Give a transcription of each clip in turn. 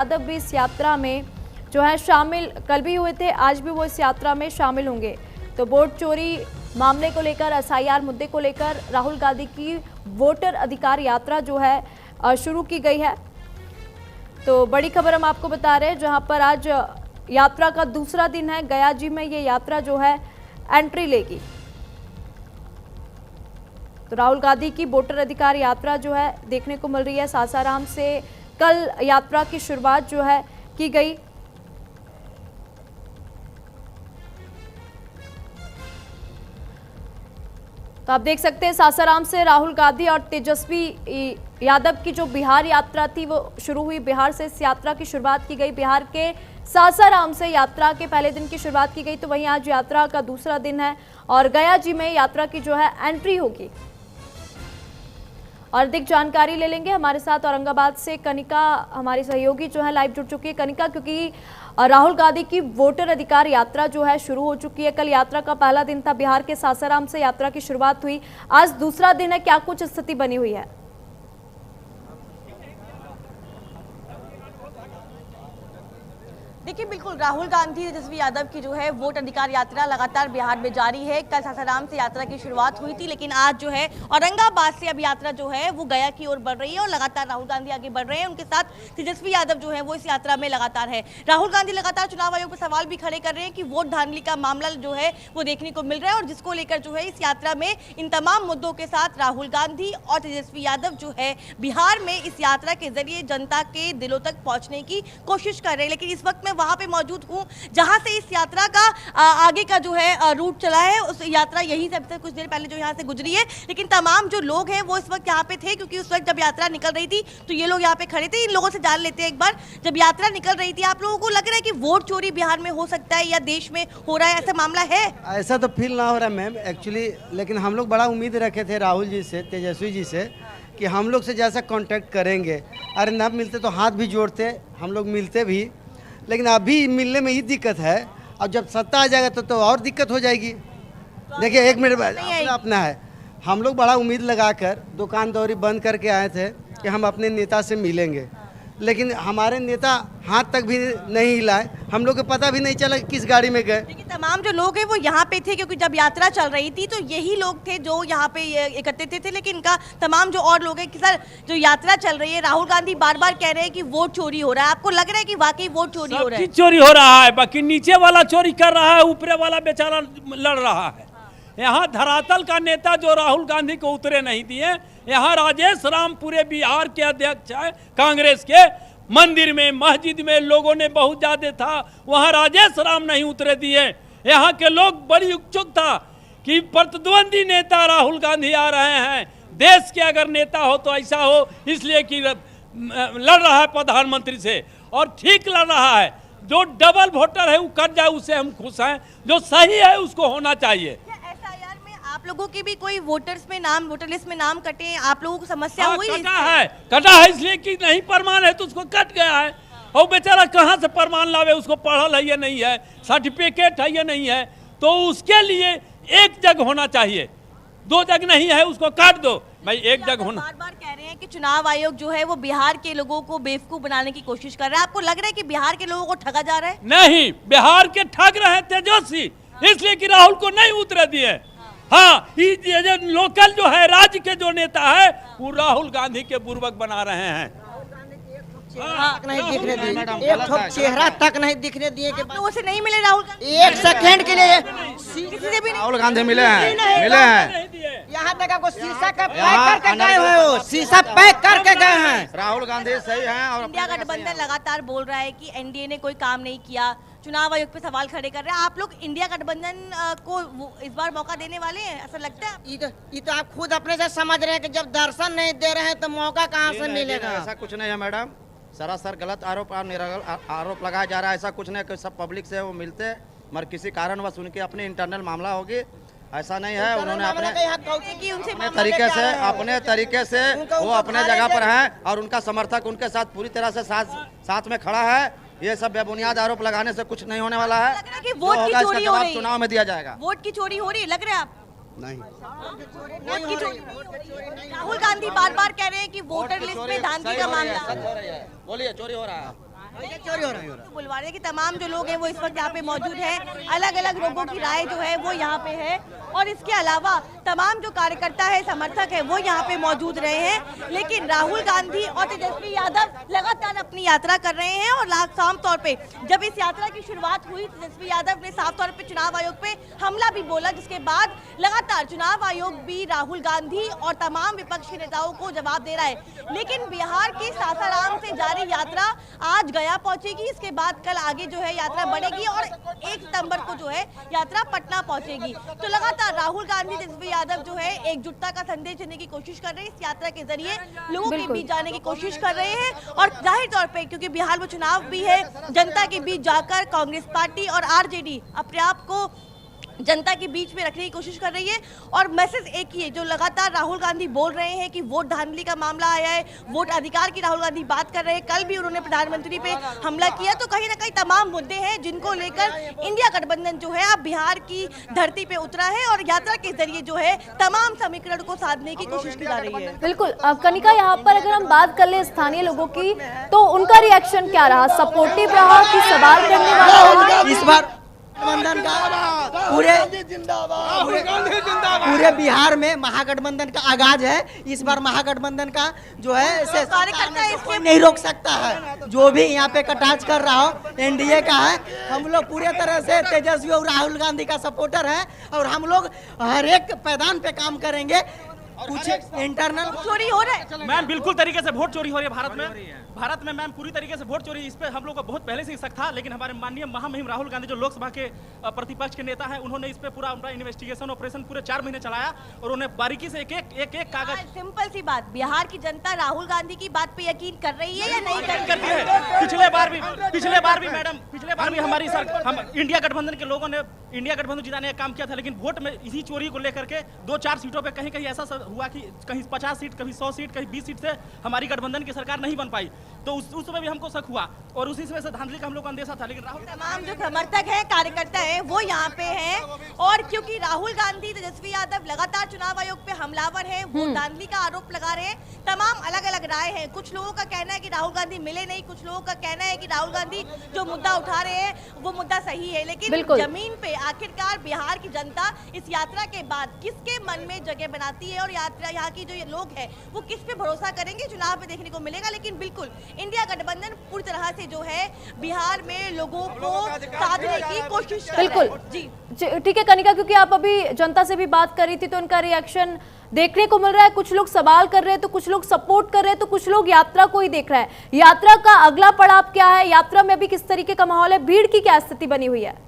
यादव भी इस यात्रा में जो है शामिल कल भी हुए थे, आज भी वो इस यात्रा में शामिल होंगे। तो वोट चोरी मामले को लेकर, एसआईआर मुद्दे को लेकर राहुल गांधी की वोटर अधिकार यात्रा जो है शुरू की गई है। तो बड़ी खबर हम आपको बता रहे हैं, जहां पर आज यात्रा का दूसरा दिन है। गया जी में ये यात्रा जो है एंट्री लेगी। तो राहुल गांधी की वोटर अधिकार यात्रा जो है देखने को मिल रही है। सासाराम से कल यात्रा की शुरुआत जो है की गई। तो आप देख सकते हैं सासाराम से राहुल गांधी और तेजस्वी यादव की जो बिहार यात्रा थी वो शुरू हुई। बिहार से इस यात्रा की शुरुआत की गई। बिहार के सासाराम से यात्रा के पहले दिन की शुरुआत की गई। तो वहीं आज यात्रा का दूसरा दिन है और गया जी में यात्रा की जो है एंट्री होगी। और अधिक जानकारी ले लेंगे। हमारे साथ औरंगाबाद से कनिका हमारी सहयोगी जो है लाइव जुड़ चुकी है। कनिका, क्योंकि राहुल गांधी की वोटर अधिकार यात्रा जो है शुरू हो चुकी है। कल यात्रा का पहला दिन था, बिहार के सासाराम से यात्रा की शुरुआत हुई। आज दूसरा दिन है, क्या कुछ स्थिति बनी हुई है? देखिए, बिल्कुल राहुल गांधी तेजस्वी यादव की जो है वोट अधिकार यात्रा लगातार बिहार में जारी है। कल सासाराम से यात्रा की शुरुआत हुई थी, लेकिन आज जो है औरंगाबाद से अब यात्रा जो है वो गया की ओर बढ़ रही है और लगातार राहुल गांधी आगे बढ़ रहे हैं। उनके साथ तेजस्वी यादव जो है वो इस यात्रा में लगातार है। राहुल गांधी लगातार चुनाव आयोग पर सवाल भी खड़े कर रहे हैं कि वोट धांधली का मामला जो है वो देखने को मिल रहा है और जिसको लेकर जो है इस यात्रा में इन तमाम मुद्दों के साथ राहुल गांधी और तेजस्वी यादव जो है बिहार में इस यात्रा के जरिए जनता के दिलों तक पहुंचने की कोशिश कर रहे हैं। लेकिन इस वक्त मैं वहां पे मौजूद हूं जहां से इस यात्रा का आगे का जो है रूट चला है। उस यात्रा यहीं से अभी कुछ देर पहले जो यहां से गुजरी है, लेकिन तमाम जो लोग हैं वो इस वक्त यहाँ पे थे, क्योंकि उस वक्त जब यात्रा निकल रही थी तो ये लोग यहाँ पे खड़े थे। इन लोगों से जान लेते हैं एक बार, जब यात्रा निकल रही थी आप लोगों को लग रहा है कि वोट चोरी बिहार में हो सकता है या देश में हो रहा है, ऐसा मामला है? ऐसा तो फील ना हो रहा मैम एक्चुअली, लेकिन हम लोग बड़ा उम्मीद रखे थे राहुल जी से, तेजस्वी जी से, कि हम लोग से जैसा कांटेक्ट करेंगे। अरे ना मिलते तो हाथ भी जोड़ते, हम लोग मिलते भी, लेकिन अभी मिलने में ही दिक्कत है। और जब सत्ता आ जाएगा तो और दिक्कत हो जाएगी। देखिए एक मिनट अपना है, हम लोग बड़ा उम्मीद लगाकर दुकान दौरी बंद करके आए थे कि हम अपने नेता से मिलेंगे, लेकिन हमारे नेता हाथ तक भी नहीं हिलाए। हम लोग को पता भी नहीं चला किस गाड़ी में गए। लेकिन तमाम जो लोग हैं वो यहाँ पे थे, क्योंकि जब यात्रा चल रही थी तो यही लोग थे जो यहाँ पे एकत्रित थे। लेकिन इनका तमाम जो और लोग हैं कि सर जो यात्रा चल रही है, राहुल गांधी बार बार कह रहे हैं कि वोट चोरी हो रहा है। आपको लग रहा है कि वाकई वोट चोरी हो रहा है? चोरी हो रहा है, बाकी नीचे वाला चोरी कर रहा है, ऊपरे वाला बेचारा लड़ रहा है। यहाँ धरातल का नेता जो राहुल गांधी को उतरे नहीं दिए। यहाँ राजेश राम पूरे बिहार के अध्यक्ष है कांग्रेस के। मंदिर में, मस्जिद में लोगों ने बहुत ज्यादा था, वहाँ राजेश राम नहीं उतरे दिए। यहाँ के लोग बड़ी उत्सुक था कि प्रतिद्वंदी नेता राहुल गांधी आ रहे हैं, देश के अगर नेता हो तो ऐसा हो, इसलिए कि लड़ रहा है प्रधानमंत्री से और ठीक लड़ रहा है। जो डबल वोटर है वो कट जाए, उससे हम खुश हैं। जो सही है उसको होना चाहिए। आप लोगों के भी कोई वोटर्स में नाम, वोटर लिस्ट में नाम कटे, आप लोगों को समस्या हुई? कटा है इसलिए कि नहीं प्रमाण है तो उसको कट गया है। और बेचारा कहाँ से प्रमाण लावे, उसको पढ़ल है या नहीं है, सर्टिफिकेट है या नहीं है, तो उसके लिए एक जगह होना चाहिए। दो जगह नहीं है, उसको काट दो भाई, एक जगह होना। बार बार कह रहे हैं कि चुनाव आयोग जो है वो बिहार के लोगों को बेवकूफ बनाने की कोशिश कर रहा है। आपको लग रहा है कि बिहार के लोगों को ठगा जा रहा है? नहीं, बिहार के ठग रहे तेजस्वी, इसलिए कि राहुल को नहीं उतरे दिए। हाँ, ये जो लोकल जो है राज्य के जो नेता है वो राहुल गांधी के बुर्बक बना रहे हैं। तक नहीं दिखने दिए, एक ठोक चेहरा तक नहीं दिखने दिए के लोगों से नहीं मिले राहुल गांधी एक सेकंड के लिए। किसी से भी नहीं? राहुल गांधी मिले हैं। यहाँ तक आपको शीशा का पैक करके गए हो, शीशा पैक करके गए हैं। राहुल गांधी सही हैं। और इंडिया गठबंधन लगातार बोल रहा है कि एनडीए ने कोई काम नहीं किया, चुनाव आयोग पे सवाल खड़े कर रहे हैं। आप लोग इंडिया गठबंधन को इस बार मौका देने वाले हैं, ऐसा लगता है? ये तो आप खुद अपने से समझ रहे हैं कि जब दर्शन नहीं दे रहे हैं तो मौका कहाँ से मिलेगा? ऐसा कुछ नहीं है मैडम, सरासर गलत आरोप आरोप लगाया जा रहा है। ऐसा कुछ नहीं कि सब पब्लिक से वो मिलते, मगर किसी कारणवश उनकी अपनी इंटरनल मामला होगी, ऐसा नहीं है। उन्होंने अपने तरीके से वो अपने जगह पर हैं और उनका समर्थक उनके साथ पूरी तरह से साथ में खड़ा है। ये सब बेबुनियाद आरोप लगाने से कुछ नहीं होने वाला है। लग रहा है कि वोट की चोरी हो रही है, चुनाव में दिया जाएगा। वोट की चोरी हो रही है, लग रहा है आप? नहीं, वोट की चोरी। राहुल गांधी बार बार कह रहे हैं कि वोटर लिस्ट में धांधली का मामला। बोलिए, चोरी हो रहा है। चोरी हो रहा है। तो बुलवाने के तमाम जो लोग हैं वो इस वक्त यहाँ पे मौजूद हैं। अलग अलग लोगों की राय जो है वो यहाँ पे है और इसके अलावा तमाम जो कार्यकर्ता है, समर्थक है, वो यहाँ पे मौजूद रहे हैं। लेकिन राहुल गांधी और तेजस्वी यादव लगातार अपनी यात्रा कर रहे हैं और साफ तौर पे जब इस यात्रा की शुरुआत हुई, तेजस्वी यादव ने साफ तौर पे चुनाव आयोग पे हमला भी बोला, जिसके बाद लगातार चुनाव आयोग भी राहुल गांधी और तमाम विपक्षी नेताओं को जवाब दे रहा है। लेकिन बिहार के सासाराम से जारी यात्रा आज गया पहुंचेगी, इसके बाद कल आगे जो है यात्रा बढ़ेगी और 1 सितंबर को जो है यात्रा पटना पहुंचेगी। तो लगातार राहुल गांधी, तेजस्वी यादव जो है एकजुटता का संदेश देने की कोशिश कर रहे हैं, इस यात्रा के जरिए लोगों के बीच जाने की कोशिश कर रहे हैं। और जाहिर तौर पे क्योंकि बिहार में चुनाव भी है, जनता के बीच जाकर कांग्रेस पार्टी और आरजेडी अपने आप को जनता के बीच में रखने की कोशिश कर रही है। और मैसेज एक ही है जो लगातार राहुल गांधी बोल रहे हैं कि वोट धांधली का मामला आया है, वोट अधिकार की राहुल गांधी बात कर रहे हैं। कल भी उन्होंने प्रधानमंत्री पे हमला किया। तो कहीं ना कहीं तमाम मुद्दे हैं जिनको लेकर इंडिया गठबंधन जो है अब बिहार की धरती पे उतरा है और यात्रा के जरिए जो है तमाम समीकरण को साधने की कोशिश की जा रही है। बिल्कुल। कनिका, यहाँ पर अगर हम बात कर ले स्थानीय लोगों की, तो उनका रिएक्शन क्या रहा? सपोर्टिव रहा कि सवाल करने वाला रहा? इस बार गठबंधन का पूरे बिहार में महागठबंधन का आगाज है। इस बार महागठबंधन का जो है कार्यकर्ता इसको नहीं रोक सकता है। जो भी यहाँ पे कटाच कर रहा हो एनडीए का है। हम लोग पूरे तरह से तेजस्वी और राहुल गांधी का सपोर्टर है और हम लोग हर एक मैदान पे काम करेंगे। कुछ इंटरनल चोरी हो रहा है मैम, बिल्कुल तरीके से वोट चोरी हो रही है भारत में मैम, पूरी तरीके से वोट चोरी। इस पे हम लोग को बहुत पहले से ही शक था, लेकिन हमारे माननीय महामहिम राहुल गांधी जो लोकसभा के प्रतिपक्ष के नेता हैं, उन्होंने इस पे पूरा इन्वेस्टिगेशन ऑपरेशन पूरे 4 महीने चलाया और उन्हें बारीकी से एक एक कागज। सिंपल सी बात, बिहार की जनता राहुल गांधी की बात पे यकीन कर रही है या नहीं करती है? पिछले बार भी मैडम, पिछले बार भी हमारी हम इंडिया गठबंधन के लोगों ने इंडिया गठबंधन जिताने का काम किया था, लेकिन वोट में इसी चोरी को लेकर के 2-4 सीटों पे कहीं ऐसा हुआ कि कहीं 50 सीट, कभी 100 सीट, कहीं 20 सीट से हमारी गठबंधन की सरकार नहीं बन पाई। तो उस समय भी हमको शक हुआ और उसी समय से धांधली का हम लोग को अंदेशा था। लेकिन राहुल तमाम जो समर्थक हैं, कार्यकर्ता हैं, वो यहाँ पे हैं और क्योंकि राहुल गांधी, तेजस्वी यादव लगातार चुनाव आयोग पे हमलावर हैं, वो धांधली का आरोप लगा रहे हैं। तमाम अलग अलग राय है। कुछ लोगों का कहना है कि राहुल गांधी मिले नहीं, कुछ लोगों का कहना है कि राहुल गांधी जो मुद्दा उठा रहे हैं वो मुद्दा सही है। लेकिन जमीन पे आखिरकार बिहार की जनता इस यात्रा के बाद किसके मन में जगह बनाती है और यात्रा यहाँ की जो लोग हैं वो किस पे भरोसा करेंगे, चुनाव में देखने को मिलेगा। लेकिन बिल्कुल इंडिया गठबंधन पूरी तरह से जो है बिहार में लोगों को साधने की कोशिश कर रहा है। बिल्कुल जी, ठीक है कनिका, क्योंकि आप अभी जनता से भी बात कर रही थी तो उनका रिएक्शन देखने को मिल रहा है। कुछ लोग सवाल कर रहे हैं तो कुछ लोग सपोर्ट कर रहे हैं तो कुछ लोग यात्रा को ही देख रहे हैं। यात्रा का अगला पड़ाव क्या है? यात्रा में अभी किस तरीके का माहौल है? भीड़ की क्या स्थिति बनी हुई है?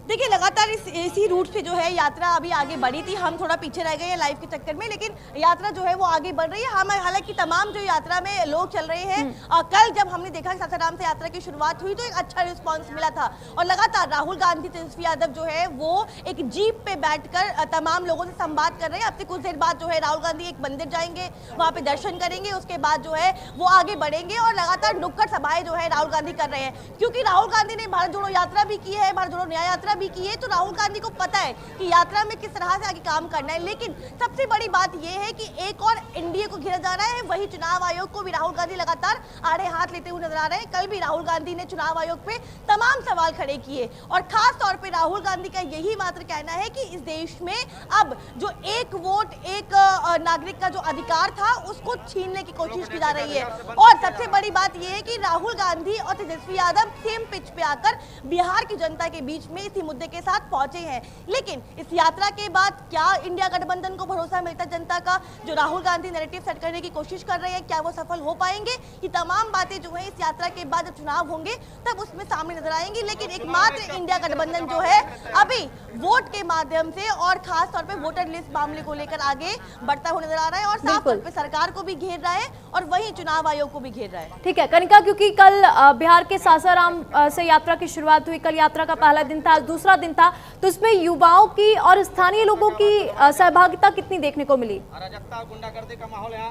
देखिए लगातार इसी रूट से जो है यात्रा अभी आगे बढ़ी थी। हम थोड़ा पीछे रह गए हैं लाइव के चक्कर में, लेकिन यात्रा जो है वो आगे बढ़ रही है। हम हालांकि तमाम जो यात्रा में लोग चल रहे हैं, कल जब हमने देखा सासाराम से यात्रा की शुरुआत हुई तो एक अच्छा रिस्पांस मिला था और लगातार राहुल गांधी, तेजस्वी यादव जो है वो एक जीप पे बैठकर तमाम लोगों से संवाद कर रहे हैं। अब से कुछ देर बाद जो है राहुल गांधी एक मंदिर जाएंगे, वहां पे दर्शन करेंगे, उसके बाद जो है वो आगे बढ़ेंगे और लगातार नुक्कड़ सभाएं जो है राहुल गांधी कर रहे हैं। क्योंकि राहुल गांधी ने भारत जोड़ो यात्रा भी की है, भारत जोड़ो न्याय यात्रा भी की है, तो राहुल गांधी को पता है कि यात्रा में किस तरह से आगे काम करना है। लेकिन सबसे बड़ी बात यह है कि एक और एनडीए को घेरा जा रहा है, वही चुनाव आयोग को भी राहुल गांधी लगातार आड़े हाथ लेते हुए नजर आ रहे हैं। कल भी राहुल गांधी ने चुनाव आयोग पे तमाम सवाल खड़े किए और खास तौर पे राहुल गांधी का यही मात्र कहना है कि इस देश में अब जो एक वोट एक नागरिक का जो अधिकार था उसको छीनने की कोशिश की जा रही है। और सबसे बड़ी बात यह है कि राहुल गांधी और तेजस्वी यादव सेम पिच पे आकर बिहार की जनता के बीच में इसी मुद्दे के साथ पहुंचे हैं। लेकिन इस यात्रा के बाद क्या इंडिया गठबंधन को भरोसा मिलता जनता का? जो राहुल गांधी नैरेटिव सेट करने की कोशिश कर रहे हैं, क्या वो सफल हो पाएंगे? ये तमाम बातें जो है इस यात्रा के बाद जब चुनाव होंगे तब उसमें सामने नजर आएंगी। लेकिन एकमात्र इंडिया गठबंधन जो है अभी वोट के माध्यम से और खास तौर पे वोटर लिस्ट मामले को लेकर आगे बढ़ता हुआ नजर आ रहा है और साफ तौर पे सरकार को भी घेर रहा है और वहीं चुनाव आयोग को भी घेर रहा है। ठीक है कनिका, क्योंकि कल बिहार के सासाराम से यात्रा की शुरुआत हुई, कल यात्रा का पहला दिन था, आज दूसरा दिन था, तो इसमें युवाओं की और स्थानीय लोगों की सहभागिता कितनी देखने को मिली? अराजकता, गुंडागर्दी का माहौल यहाँ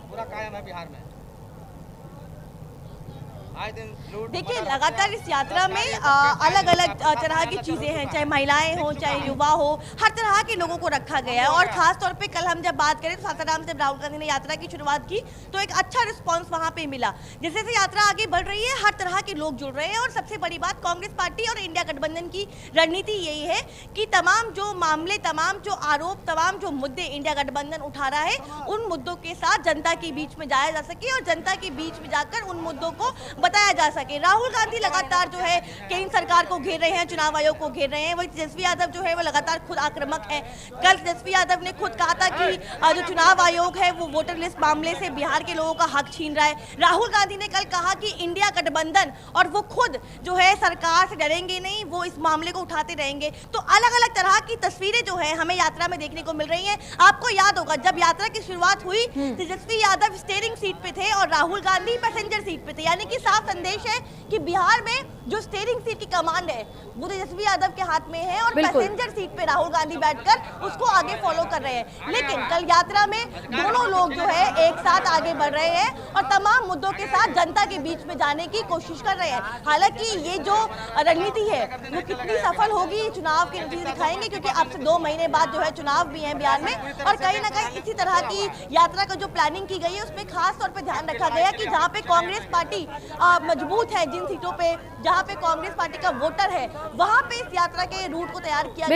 पूरा कायम है बिहार में। देखिए लगातार इस यात्रा में अलग अलग तरह की चीजें हैं, चाहे महिलाएं हो चाहे युवा हो, हर तरह के लोगों को रखा गया है। और खास तौर पे कल हम जब बात करें तो सासाराम से राहुल गांधी ने यात्रा की शुरुआत की तो एक अच्छा रिस्पांस वहां पे मिला। जैसे जैसे यात्रा आगे बढ़ रही है हर तरह के लोग जुड़ रहे हैं। और सबसे बड़ी बात कांग्रेस पार्टी और इंडिया गठबंधन की रणनीति यही है कि तमाम जो मामले, तमाम जो आरोप, तमाम जो मुद्दे इंडिया गठबंधन उठा रहा है उन मुद्दों के साथ जनता के बीच में जाया जा सके और जनता के बीच में जाकर उन मुद्दों को बताया जा सके। राहुल गांधी लगातार जो है केंद्र सरकार को घेर रहे हैं, चुनाव आयोग को घेर रहे हैं। वही तेजस्वी यादव जो है वो लगातार खुद आक्रामक है। कल तेजस्वी यादव ने खुद कहा था कि जो चुनाव आयोग है वो वोटर लिस्ट मामले से बिहार के लोगों का हक छीन रहा है। राहुल गांधी ने कल कहा कि इंडिया गठबंधन और वो खुद जो है सरकार से डरेंगे नहीं, वो इस मामले को उठाते रहेंगे। तो अलग अलग तरह की तस्वीरें जो है हमें यात्रा में देखने को मिल रही हैं। आपको याद होगा जब यात्रा की शुरुआत हुई तेजस्वी यादव स्टीयरिंग सीट पे थे और राहुल गांधी पैसेंजर सीट पे थे, यानी कि साफ संदेश है कि बिहार में जो स्टीयरिंग सीट की कमांड है वो तेजस्वी यादव के हाथ में है और पैसेंजर सीट पे राहुल गांधी बैठकर उसको आगे फॉलो कर रहे हैं। लेकिन कल यात्रा में दोनों लोग जो है एक साथ आगे बढ़ रहे हैं और तमाम मुद्दों के साथ जनता के बीच में जाने की कोशिश कर रहे हैं। हालांकि ये जो रणनीति है वो कितनी सफल होगी चुनाव के नतीजे दिखाएंगे, क्योंकि अब से 2 महीने बाद जो है चुनाव भी है बिहार में। और कहीं ना कहीं इसी तरह की यात्रा का जो प्लानिंग की गई है उसमें खास तौर पर ध्यान रखा गया कि जहाँ पे कांग्रेस पार्टी मजबूत है, जिन सीटों पे जहाँ पे कांग्रेस पार्टी का वोटर है वहां पे इस यात्रा के रूट को तैयार किया गया।